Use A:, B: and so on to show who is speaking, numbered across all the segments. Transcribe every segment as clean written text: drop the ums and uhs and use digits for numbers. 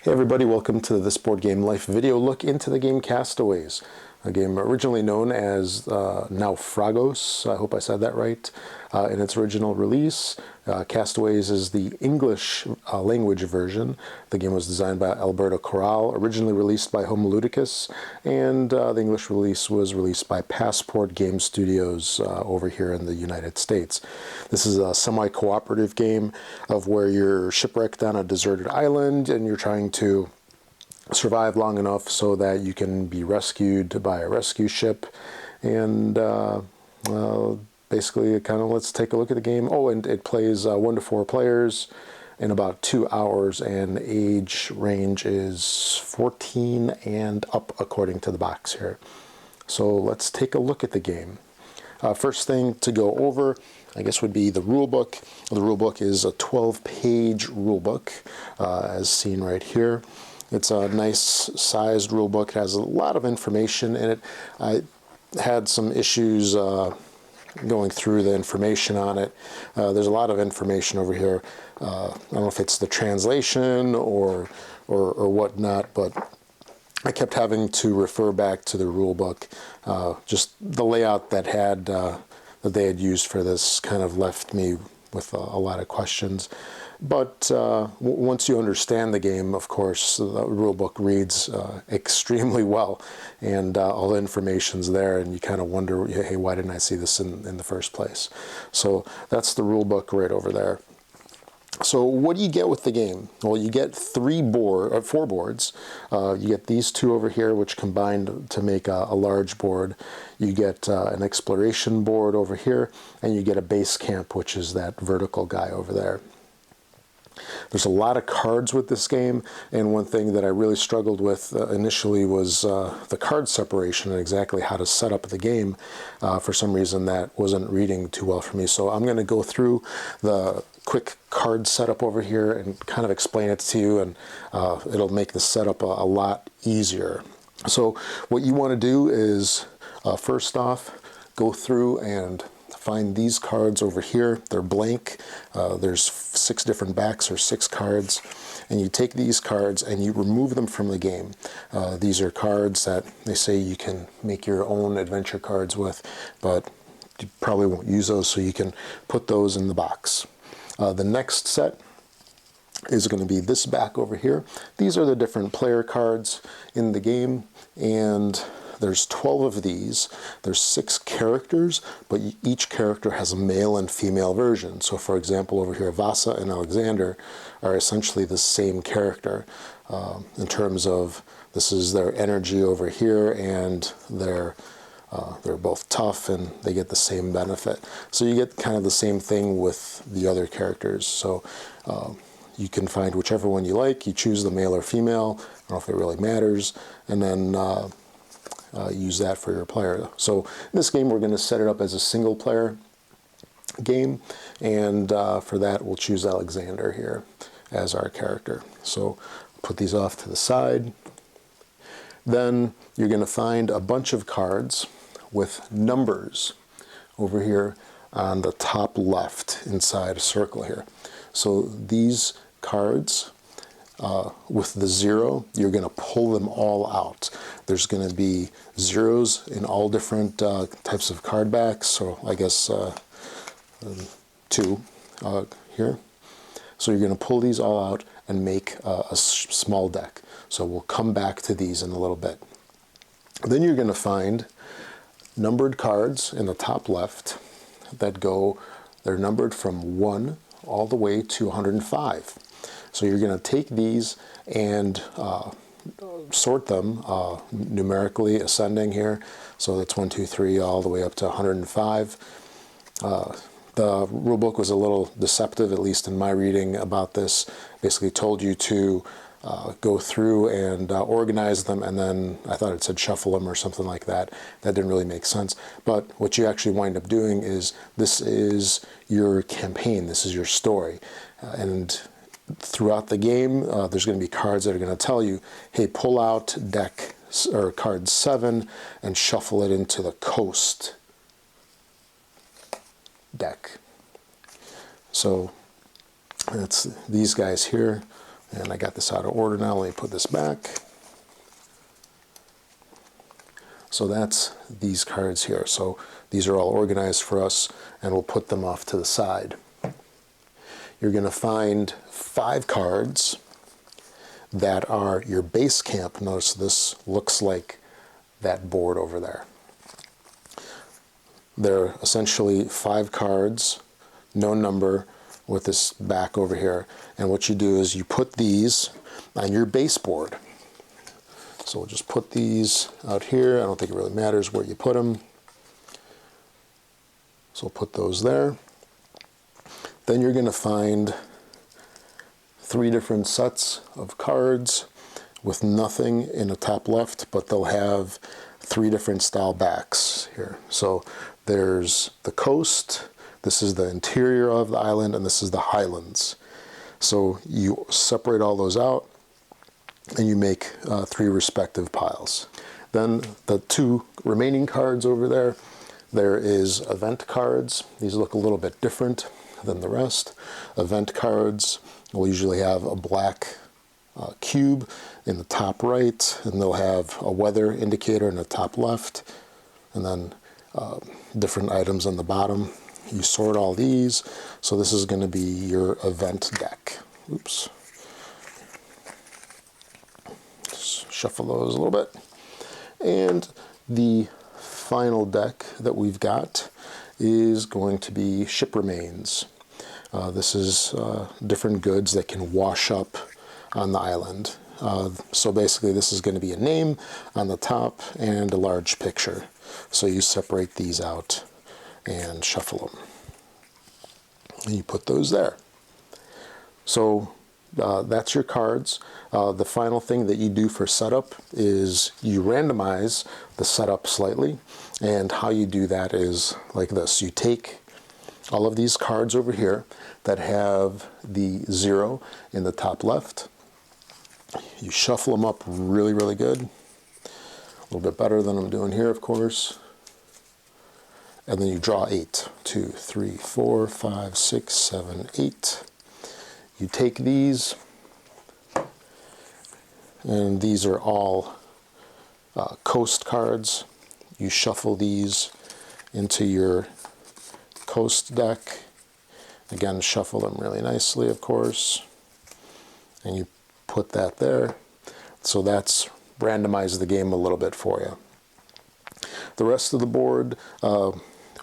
A: Hey everybody, welcome to this board game life video look into the game Castaways, a game originally known as Naufragos, I hope I said that right, in its original release. Castaways is the English language version. The game was designed by Alberto Corral, originally released by Home Ludicus, and the English release was released by Passport Game Studios over here in the United States. This is a semi-cooperative game of where you're shipwrecked on a deserted island and you're trying to survive long enough so that you can be rescued by a rescue ship. And basically, kind of let's take a look at the game. Oh, and it plays 1 to 4 players in about 2 hours, and age range is 14 and up according to the box here. So let's take a look at the game. First thing to go over, I guess, would be the rule book. The rule book is a 12-page rule book, as seen right here. It's a nice sized rule book. It has a lot of information in it. I had some issues going through the information on it. There's a lot of information over here. I don't know if it's the translation or whatnot, but I kept having to refer back to the rule book. Just the layout that they had used for this kind of left me with a lot of questions. But once you understand the game, of course, the rule book reads extremely well, and all the information's there, and you kind of wonder, hey, why didn't I see this in the first place? So that's the rule book right over there. So what do you get with the game? Well, you get 4 boards. You get these 2 over here, which combined to make a large board. You get an exploration board over here, and you get a Basecamp, which is that vertical guy over there. There's a lot of cards with this game, and one thing that I really struggled with initially was the card separation and exactly how to set up the game. For some reason that wasn't reading too well for me, so I'm going to go through the quick card setup over here and kind of explain it to you, and it'll make the setup a lot easier. So what you want to do is first off, go through and find these cards over here. They're blank. There's 6 different backs, or 6 cards, and you take these cards and you remove them from the game. These are cards that they say you can make your own adventure cards with, but you probably won't use those, so you can put those in the box. The next set is going to be this back over here. These are the different player cards in the game, and there's 12 of these. There's 6 characters, but each character has a male and female version. So for example, over here, Vasa and Alexander are essentially the same character in terms of this is their energy over here, and they're both tough and they get the same benefit. So you get kind of the same thing with the other characters. So you can find whichever one you like. You choose the male or female. I don't know if it really matters. And then use that for your player. So in this game, we're going to set it up as a single player game, and for that we'll choose Alexander here as our character. So put these off to the side. Then you're going to find a bunch of cards with numbers over here on the top left inside a circle here. So these cards with the 0, you're going to pull them all out. There's going to be zeros in all different types of card backs, so I guess 2 here. So you're going to pull these all out and make a small deck. So we'll come back to these in a little bit. Then you're going to find numbered cards in the top left that they're numbered from 1 all the way to 105. So you're going to take these and sort them numerically, ascending here. So that's 1, 2, 3, all the way up to 105. The rule book was a little deceptive, at least in my reading about this. Basically told you to go through and organize them, and then I thought it said shuffle them or something like that. That didn't really make sense. But what you actually wind up doing is this is your campaign. This is your story. And throughout the game, there's going to be cards that are going to tell you, hey, pull out deck or card 7 and shuffle it into the coast deck. So that's these guys here. And I got this out of order now. Let me put this back. So that's these cards here. So these are all organized for us, and we'll put them off to the side. You're going to find 5 cards that are your Basecamp. Notice this looks like that board over there. They're essentially 5 cards, no number, with this back over here. And what you do is you put these on your baseboard. So we'll just put these out here. I don't think it really matters where you put them. So we'll put those there. Then you're going to find 3 different sets of cards with nothing in the top left, but they'll have 3 different style backs here. So there's the coast, this is the interior of the island, and this is the highlands. So you separate all those out, and you make 3 respective piles. Then the 2 remaining cards over there, there is event cards. These look a little bit different than the rest. Event cards will usually have a black cube in the top right, and they'll have a weather indicator in the top left, and then different items on the bottom. You sort all these, so this is going to be your event deck. Oops. Just shuffle those a little bit. And the final deck that we've got is going to be ship remains. This is different goods that can wash up on the island. So basically this is going to be a name on the top and a large picture. So you separate these out and shuffle them. And you put those there. So that's your cards. The final thing that you do for setup is you randomize the setup slightly. And how you do that is like this. You take all of these cards over here that have the 0 in the top left. You shuffle them up really, really good. A little bit better than I'm doing here, of course. And then you draw 8. 2, 3, 4, 5, 6, 7, 8. You take these, and these are all coast cards. You shuffle these into your coast deck. Again, shuffle them really nicely, of course. And you put that there. So that's randomized the game a little bit for you. The rest of the board,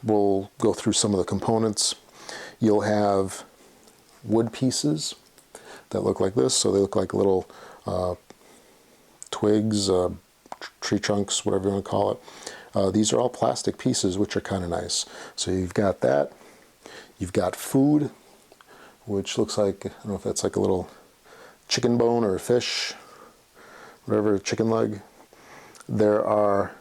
A: we'll go through some of the components. You'll have wood pieces that look like this. So they look like little twigs, tree trunks, whatever you want to call it. These are all plastic pieces, which are kind of nice. So you've got that. You've got food, which looks like, I don't know if that's like a little chicken bone or a fish, whatever, chicken leg. There are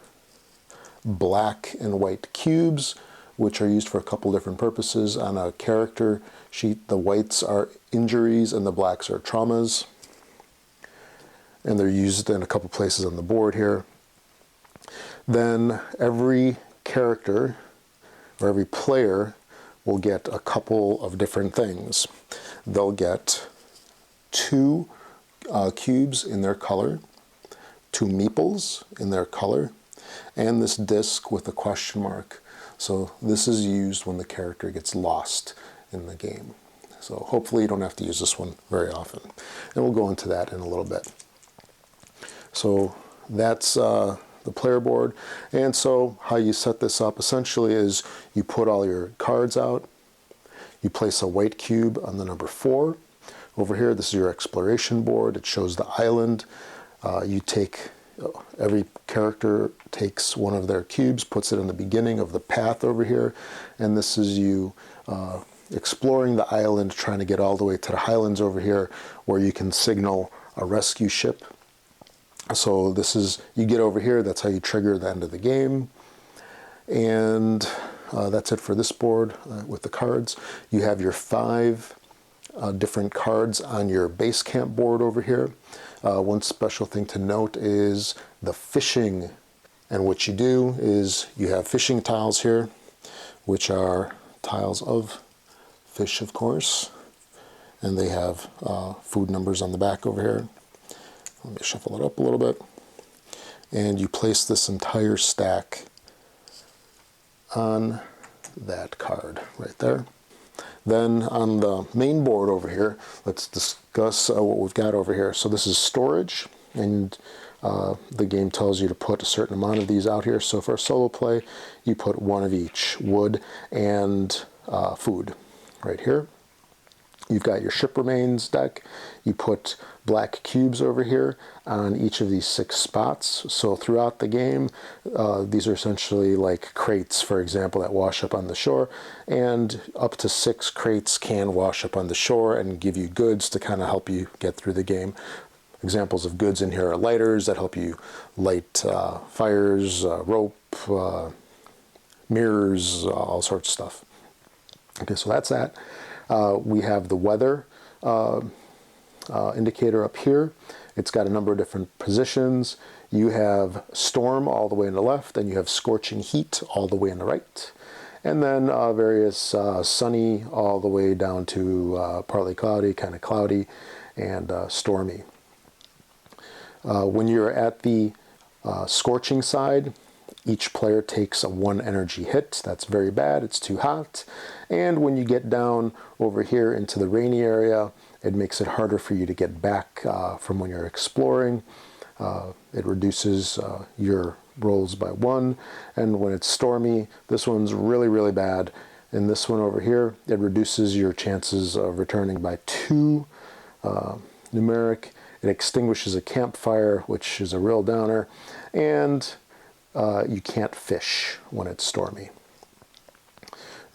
A: black and white cubes, which are used for a couple different purposes. On a character sheet, the whites are injuries and the blacks are traumas. And they're used in a couple places on the board here. Then every character, or every player, will get a couple of different things. They'll get 2 cubes in their color, 2 meeples in their color, and this disc with a question mark. So this is used when the character gets lost in the game. So hopefully you don't have to use this one very often. And we'll go into that in a little bit. So that's the player board. And so how you set this up essentially is you put all your cards out, you place a white cube on the number 4. Over here, this is your exploration board. It shows the island. You take, every character takes one of their cubes, puts it in the beginning of the path over here, and this is you exploring the island, trying to get all the way to the highlands over here, where you can signal a rescue ship. So this is, you get over here, that's how you trigger the end of the game. And that's it for this board with the cards. You have your 5 different cards on your Basecamp board over here. One special thing to note is the fishing. And what you do is you have fishing tiles here, which are tiles of fish, of course. and they have food numbers on the back over here. Let me shuffle it up a little bit. And you place this entire stack on that card right there. Then on the main board over here, let's discuss what we've got over here. So this is storage, and the game tells you to put a certain amount of these out here. So for a solo play, you put one of each, wood and food right here. You've got your ship remains deck. You put black cubes over here on each of these 6 spots. So throughout the game, these are essentially like crates, for example, that wash up on the shore. And up to 6 crates can wash up on the shore and give you goods to kind of help you get through the game. Examples of goods in here are lighters that help you light fires, rope, mirrors, all sorts of stuff. Okay, so that's that. We have the weather indicator up here. It's got a number of different positions. You have storm all the way on the left, and you have scorching heat all the way on the right. And then various sunny all the way down to partly cloudy, kind of cloudy, and stormy. When you're at the scorching side, each player takes a 1 energy hit. That's very bad. It's too hot. And when you get down over here into the rainy area, it makes it harder for you to get back from when you're exploring. It reduces your rolls by 1. And when it's stormy, this one's really, really bad. And this one over here, it reduces your chances of returning by 2 numeric. It extinguishes a campfire, which is a real downer. And you can't fish when it's stormy.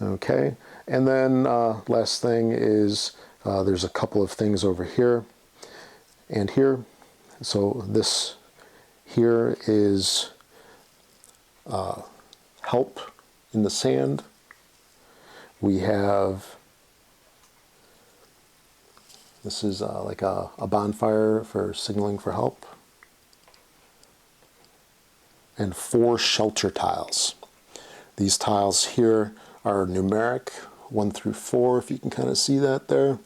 A: Okay, and then last thing is there's a couple of things over here and here. So this here is help in the sand. We have, this is like a bonfire for signaling for help. And 4 shelter tiles. These tiles here are numeric, 1 through 4, if you can kind of see that there.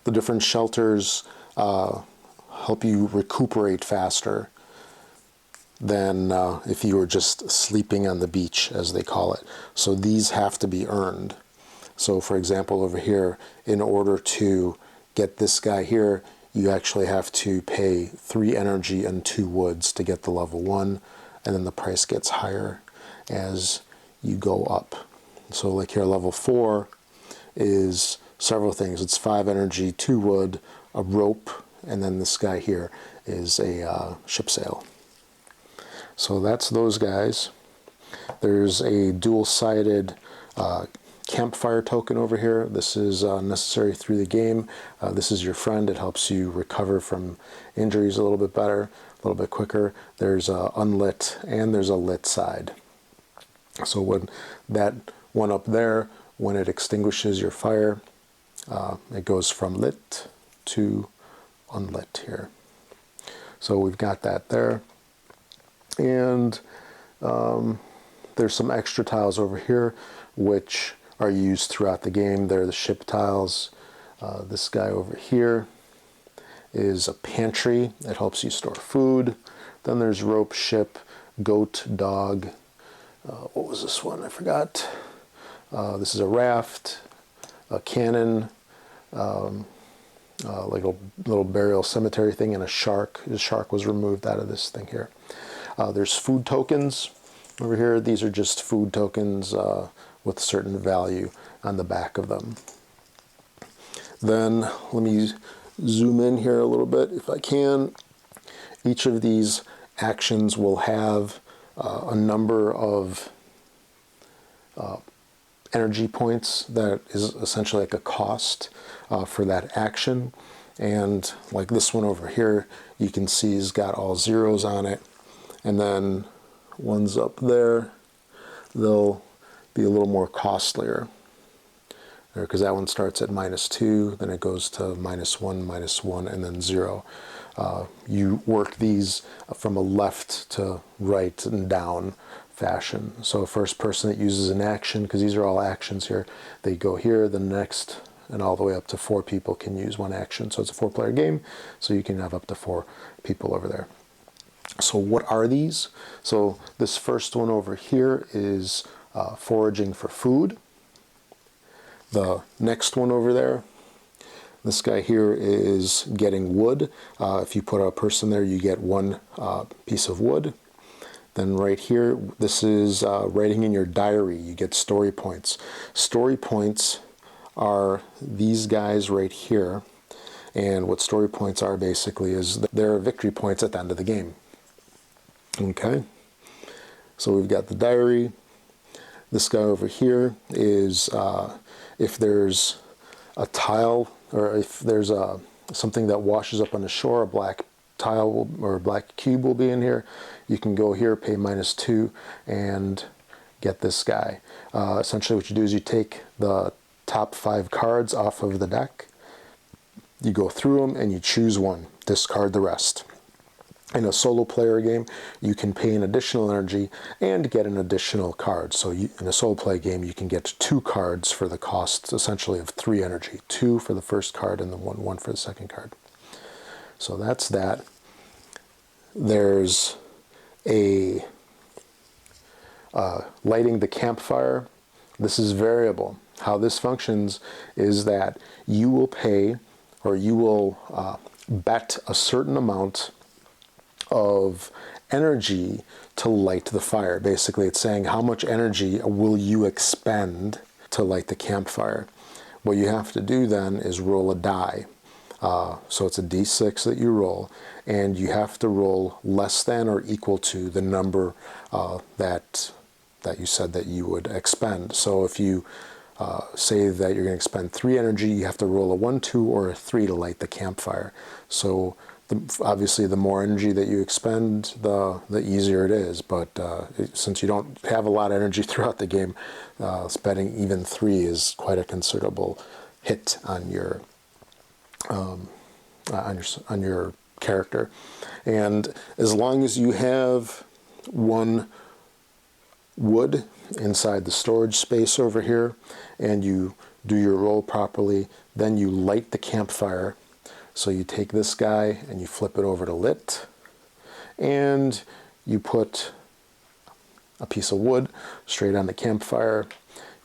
A: The different shelters help you recuperate faster than if you were just sleeping on the beach, as they call it. So these have to be earned. So for example, over here, in order to get this guy here, you actually have to pay 3 energy and 2 woods to get the level 1, and then the price gets higher as you go up. So like here, level 4 is several things. It's 5 energy, 2 wood, a rope, and then this guy here is a ship sail. So that's those guys. There's a dual-sided Campfire token over here. This is necessary through the game. This is your friend. It helps you recover from injuries a little bit better, a little bit quicker. There's unlit and there's a lit side. So when that one up there, when it extinguishes your fire, it goes from lit to unlit here. So we've got that there. And there's some extra tiles over here which are used throughout the game. They're the ship tiles. This guy over here is a pantry that helps you store food. Then there's rope, ship, goat, dog. What was this one? I forgot. This is a raft, a cannon, like a little burial cemetery thing, and a shark. The shark was removed out of this thing here. There's food tokens over here. These are just food tokens with a certain value on the back of them. Then let me zoom in here a little bit if I can. Each of these actions will have a number of energy points that is essentially like a cost for that action. And like this one over here, you can see has got all zeros on it. And then ones up there, they'll be a little more costlier, because that one starts at -2, then it goes to -1, and then 0. You work these from a left to right and down fashion. So first person that uses an action, because these are all actions here, they go here, the next and all the way up to 4 people can use one action. So it's a 4-player game, so you can have up to 4 people over there. So what are these? So this first one over here is foraging for food. The next one over there, this guy here is getting wood. If you put a person there, you get 1 piece of wood. Then right here, this is writing in your diary. You get story points. Story points are these guys right here. And what story points are basically is they're victory points at the end of the game. Okay, so we've got the diary. This guy over here is if there's a tile, or if there's something that washes up on the shore, a black tile or a black cube will be in here. You can go here, pay -2, and get this guy. Essentially what you do is you take the top 5 cards off of the deck, you go through them, and you choose one, discard the rest. In a solo player game, you can pay an additional energy and get an additional card. So in a solo play game, you can get 2 cards for the cost, essentially, of 3 energy. 2 for the first card and then one for the second card. So that's that. There's a lighting the campfire. This is variable. How this functions is that you will pay, or you will bet a certain amount of energy to light the fire. Basically, it's saying how much energy will you expend to light the campfire. What you have to do then is roll a die. So it's a d6 that you roll, and you have to roll less than or equal to the number that you said that you would expend. So if you say that you're going to expend 3 energy, you have to roll a 1, 2, or a 3 to light the campfire. So obviously, the more energy that you expend, the easier it is. But since you don't have a lot of energy throughout the game, spending even 3 is quite a considerable hit on your character. And as long as you have 1 wood inside the storage space over here, and you do your roll properly, then you light the campfire. So you take this guy and you flip it over to lit, and you put a piece of wood straight on the campfire.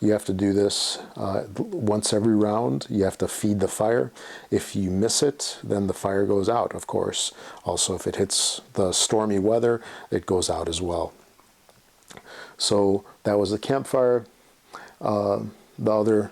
A: You have to do this once every round. You have to feed the fire. If you miss it, then the fire goes out, of course. Also, if it hits the stormy weather, it goes out as well. So that was the campfire. The other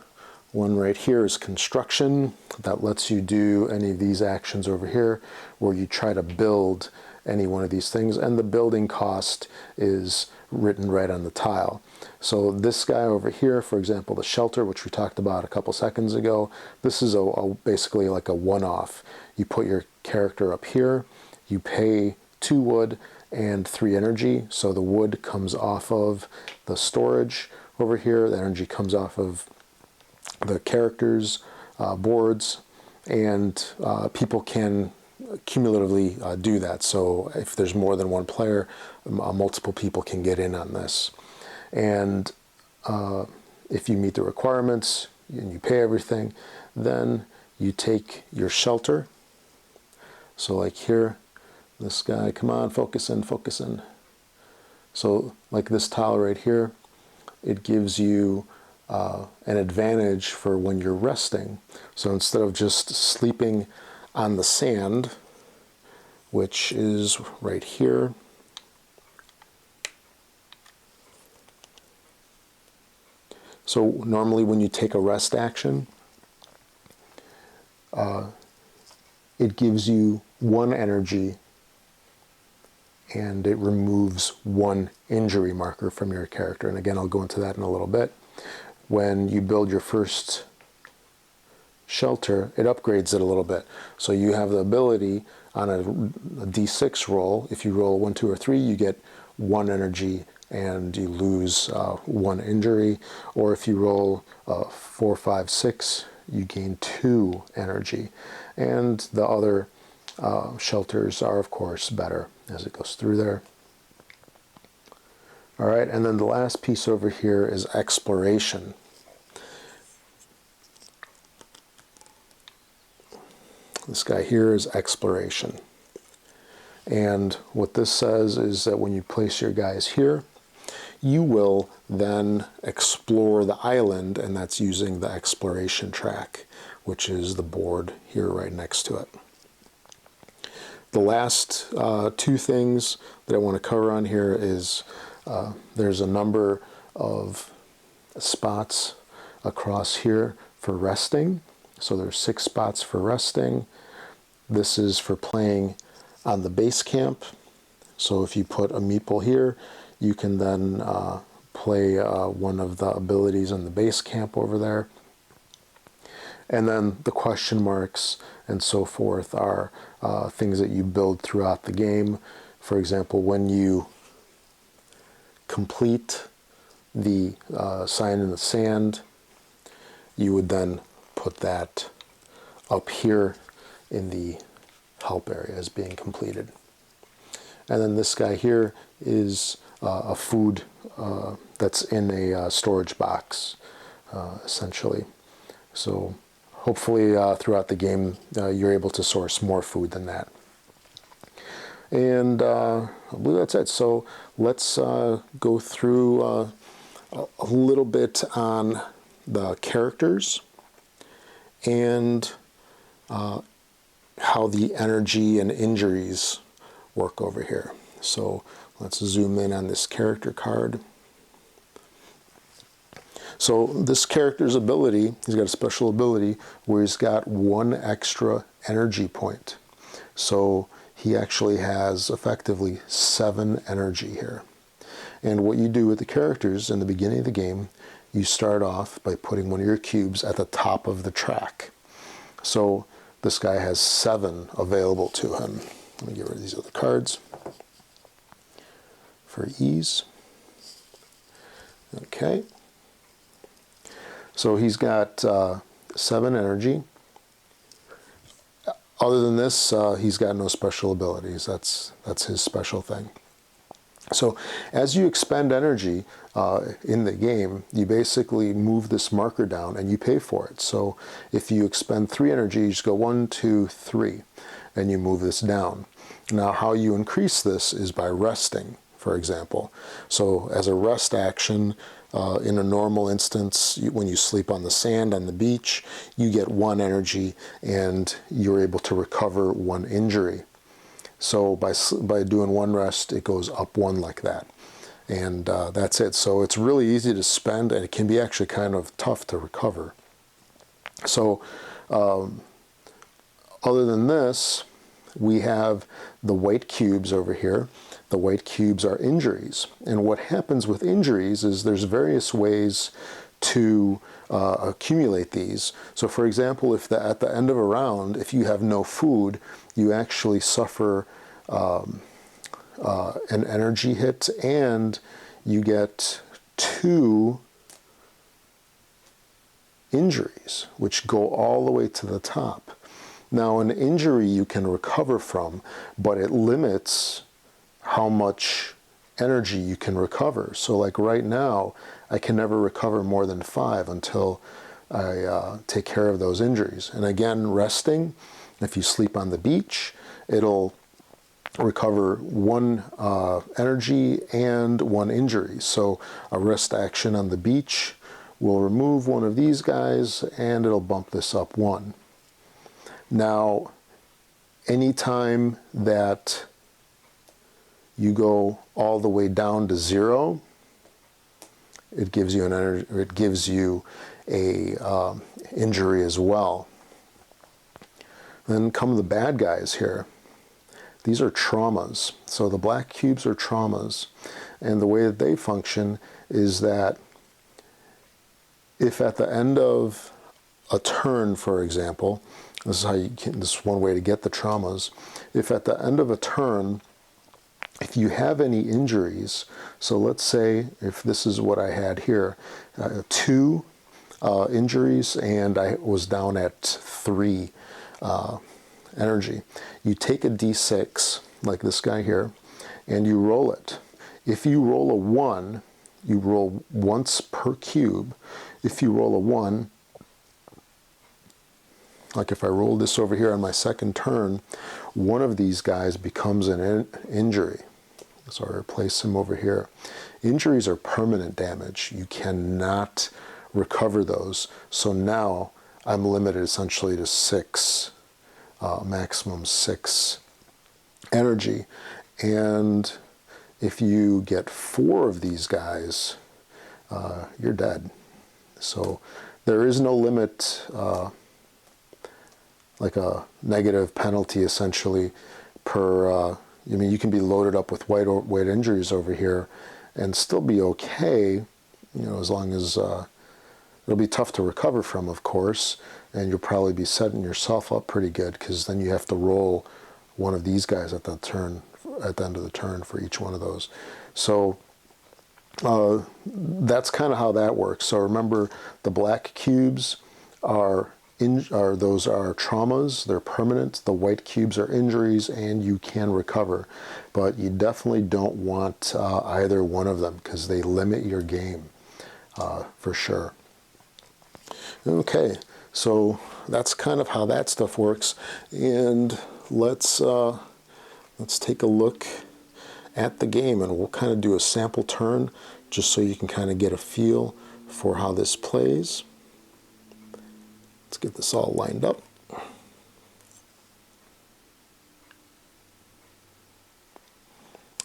A: one right here is construction. That lets you do any of these actions over here where you try to build any one of these things, and the building cost is written right on the tile. So this guy over here, for example, the shelter, which we talked about a couple seconds ago, this is basically like a one-off. You put your character up here, you pay 2 wood and 3 energy, so the wood comes off of the storage over here, the energy comes off of the characters' boards, and people can cumulatively do that. So if there's more than 1 player, multiple people can get in on this. And if you meet the requirements and you pay everything, then you take your shelter. So like here, this guy, come on, focus in, focus in. So like this tile right here, it gives you an advantage for when you're resting. So instead of just sleeping on the sand, which is right here, so normally when you take a rest action, it gives you 1 energy and it removes 1 injury marker from your character. And again, I'll go into that in a little bit. When you build your first shelter, it upgrades it a little bit. So you have the ability on a d6 roll, if you roll a 1, 2, or 3, you get 1 energy and you lose 1 injury. Or if you roll 4, 5, 6, you gain 2 energy. And the other shelters are, of course, better as it goes through there. All right, and then the last piece over here is exploration. This guy here is exploration. And what this says is that when you place your guys here, you will then explore the island, and that's using the exploration track, which is the board here right next to it. The last two things that I want to cover on here is there's a number of spots across here for resting. So there's 6 spots for resting. This is for playing on the Basecamp. So if you put a meeple here, you can then play one of the abilities on the Basecamp over there. And then the question marks and so forth are things that you build throughout the game. For example, when you complete the sign in the sand, you would then put that up here in the help area as being completed. And then this guy here is a food that's in a storage box, essentially. So hopefully throughout the game you're able to source more food than that. And I believe that's it. So let's go through a little bit on the characters and how the energy and injuries work over here. So let's zoom in on this character card. So this character's ability, he's got a special ability where he's got 1 extra energy point. So he actually has effectively 7 energy here. And what you do with the characters in the beginning of the game, you start off by putting one of your cubes at the top of the track. So this guy has 7 available to him. Let me get rid of these other cards for ease. Okay. So he's got 7 energy. Other than this, he's got no special abilities. That's his special thing. So as you expend energy in the game, you basically move this marker down and you pay for it. So if you expend 3 energy, you just go 1, 2, 3, and you move this down. Now how you increase this is by resting, for example. So as a rest action, in a normal instance, when you sleep on the sand on the beach, you get 1 energy and you're able to recover 1 injury. So by doing 1 rest, it goes up 1 like that. And that's it. So it's really easy to spend, and it can be actually kind of tough to recover. So other than this, we have the white cubes over here. The white cubes are injuries. And what happens with injuries is there's various ways to accumulate these. So for example, if at the end of a round, if you have no food, you actually suffer an energy hit, and you get 2 injuries, which go all the way to the top. Now, an injury you can recover from, but it limits how much energy you can recover. So like right now, I can never recover more than 5 until I take care of those injuries. And again, resting, if you sleep on the beach, it'll recover 1 energy and 1 injury. So a rest action on the beach will remove 1 of these guys and it'll bump this up 1. Now, anytime that you go all the way down to 0, it gives you an energy, it gives you a injury as well. Then come the bad guys here. These are traumas. So the black cubes are traumas, and the way that they function is that if at the end of a turn, for example, this is how you can, this is one way to get the traumas. If at the end of a turn, if you have any injuries, so let's say if this is what I had here, 2 injuries and I was down at 3 energy. You take a d6, like this guy here, and you roll it. If you roll a 1, you roll once per cube. If you roll a 1, like if I roll this over here on my second turn, one of these guys becomes an injury. So I replace him over here. Injuries are permanent damage. You cannot recover those. So now I'm limited essentially to 6, maximum 6 energy. And if you get 4 of these guys, you're dead. So there is no limit, like a negative penalty essentially per, I mean, you can be loaded up with weight injuries over here and still be okay, you know, as long as, it'll be tough to recover from, of course, and you'll probably be setting yourself up pretty good, because then you have to roll one of these guys at the end of the turn for each one of those. So that's kind of how that works. So remember, the black cubes are traumas, they're permanent. The white cubes are injuries, and you can recover, but you definitely don't want either one of them, because they limit your game for sure. Okay, so that's kind of how that stuff works, and let's take a look at the game, and we'll kind of do a sample turn just so you can kind of get a feel for how this plays. Let's get this all lined up.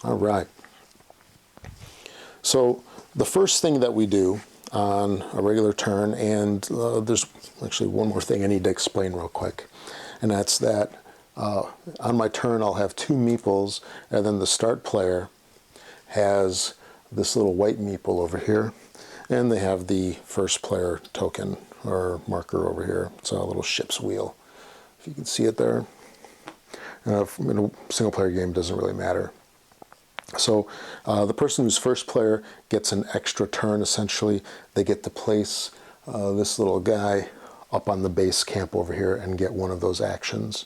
A: All right. So the first thing that we do on a regular turn, and there's actually one more thing I need to explain real quick, and that's that on my turn I'll have 2 meeples, and then the start player has this little white meeple over here, and they have the first player token or marker over here. It's a little ship's wheel, if you can see it there. In a single player game, it doesn't really matter. So the person who's first player gets an extra turn essentially. They get to place this little guy up on the base camp over here and get one of those actions.